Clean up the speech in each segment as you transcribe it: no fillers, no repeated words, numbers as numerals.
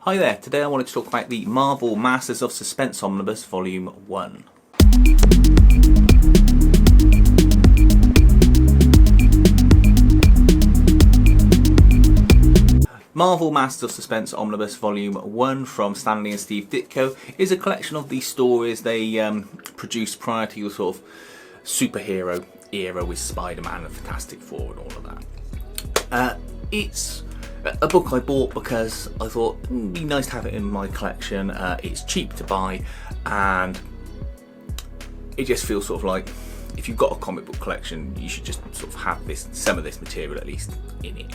Hi there, today I wanted to talk about the Marvel Masters of Suspense Omnibus Volume 1. Marvel Masters of Suspense Omnibus Volume 1 from Stanley and Steve Ditko is a collection of the stories they produced prior to your sort of superhero era with Spider-Man and Fantastic Four and all of that. It's a book I bought because I thought it'd be nice to have it in my collection. It's cheap to buy and it just feels sort of like if you've got a comic book collection you should just sort of have some of this material at least in it.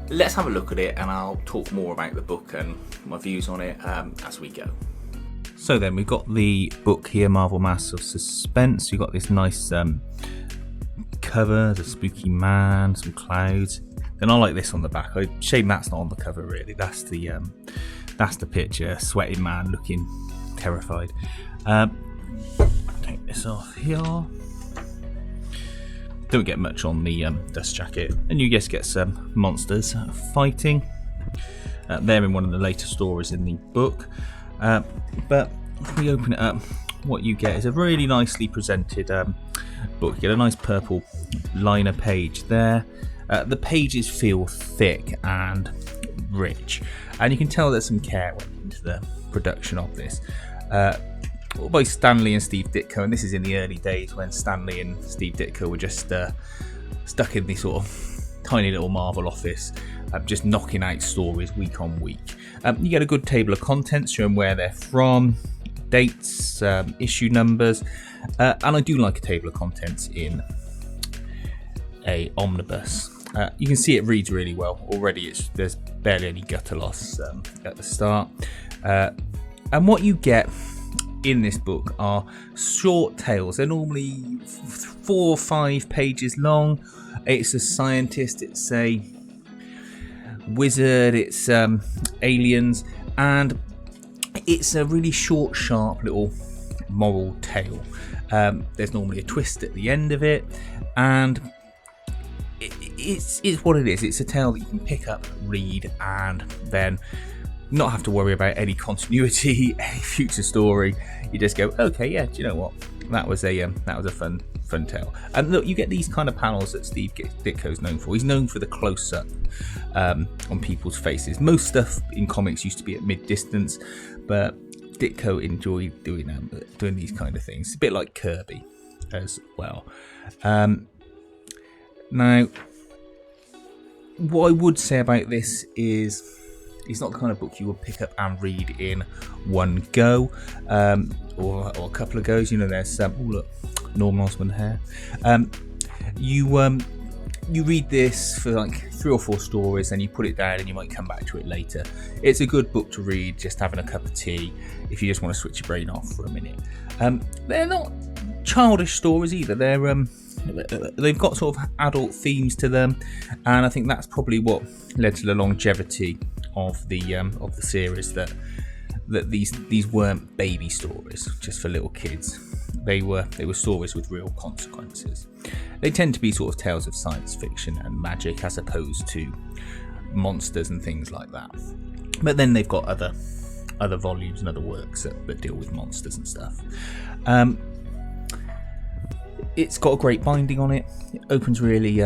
Let's have a look at it and I'll talk more about the book and my views on it as we go. So then we've got the book here, Marvel Masters of Suspense. You've got this nice cover, the spooky man, some clouds. Then I like this on the back. Shame that's not on the cover really. That's the picture, sweating man looking terrified. Take this off here. Don't get much on the dust jacket, and you just get some monsters fighting. They're in one of the later stories in the book. But if we open it up, what you get is a really nicely presented book. You get a nice purple liner page there. The pages feel thick and rich, and you can tell there's some care went into the production of this. All by Stanley and Steve Ditko, and this is in the early days when Stanley and Steve Ditko were just stuck in the sort of tiny little Marvel office, just knocking out stories week on week. You get a good table of contents showing where they're from, dates, issue numbers, and I do like a table of contents in a omnibus. You can see it reads really well already. There's barely any gutter loss at the start, and what you get in this book are short tales. They're normally 4 or 5 pages long. It's a scientist, it's a wizard, it's aliens, and it's a really short, sharp little moral tale. There's normally a twist at the end of it, and it's what it is. It's a tale that you can pick up, read, and then not have to worry about any continuity, any future story. You just go, okay, yeah, do you know what? That was a fun tale. And look, you get these kind of panels that Steve Ditko's known for. He's known for the close-up on people's faces. Most stuff in comics used to be at mid-distance, but Ditko enjoyed doing these kind of things. It's a bit like Kirby as well. Now, what I would say about this is it's not the kind of book you would pick up and read in one go, or a couple of goes. You know, there's oh look, Norman Osborn hair. You read this for like 3 or 4 stories, and you put it down, and you might come back to it later. It's a good book to read, just having a cup of tea, if you just want to switch your brain off for a minute. They're not childish stories either. They've got sort of adult themes to them, and I think that's probably what led to the longevity of the series. That these weren't baby stories just for little kids. They were stories with real consequences. They tend to be sort of tales of science fiction and magic as opposed to monsters and things like that. But then they've got other volumes and other works that deal with monsters and stuff. It's got a great binding on it. It opens really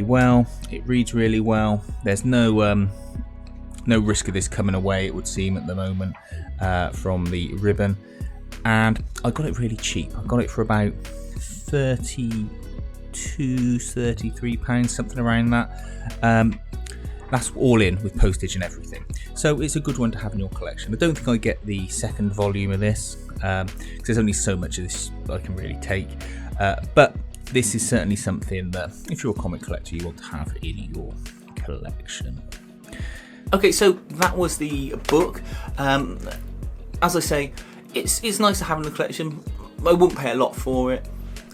well. It reads really well. There's no risk of this coming away, it would seem, at the moment, from the ribbon. And I got it really cheap. I got it for about £32-33, something around that. That's all in with postage and everything. So it's a good one to have in your collection. I don't think I get the second volume of this, because there's only so much of this I can really take. But this is certainly something that, if you're a comic collector, you want to have in your collection. Okay, so that was the book. As I say, it's nice to have in the collection. I wouldn't pay a lot for it.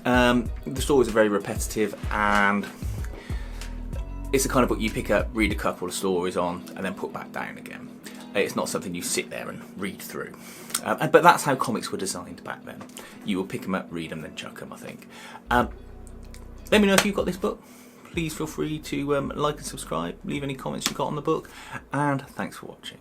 The stories are very repetitive, and it's the kind of book you pick up, read a couple of stories on, and then put back down again. It's not something you sit there and read through. But that's how comics were designed back then. You will pick them up, read them, then chuck them, I think. Let me know if you've got this book. Please feel free to like and subscribe, leave any comments you got on the book, and thanks for watching.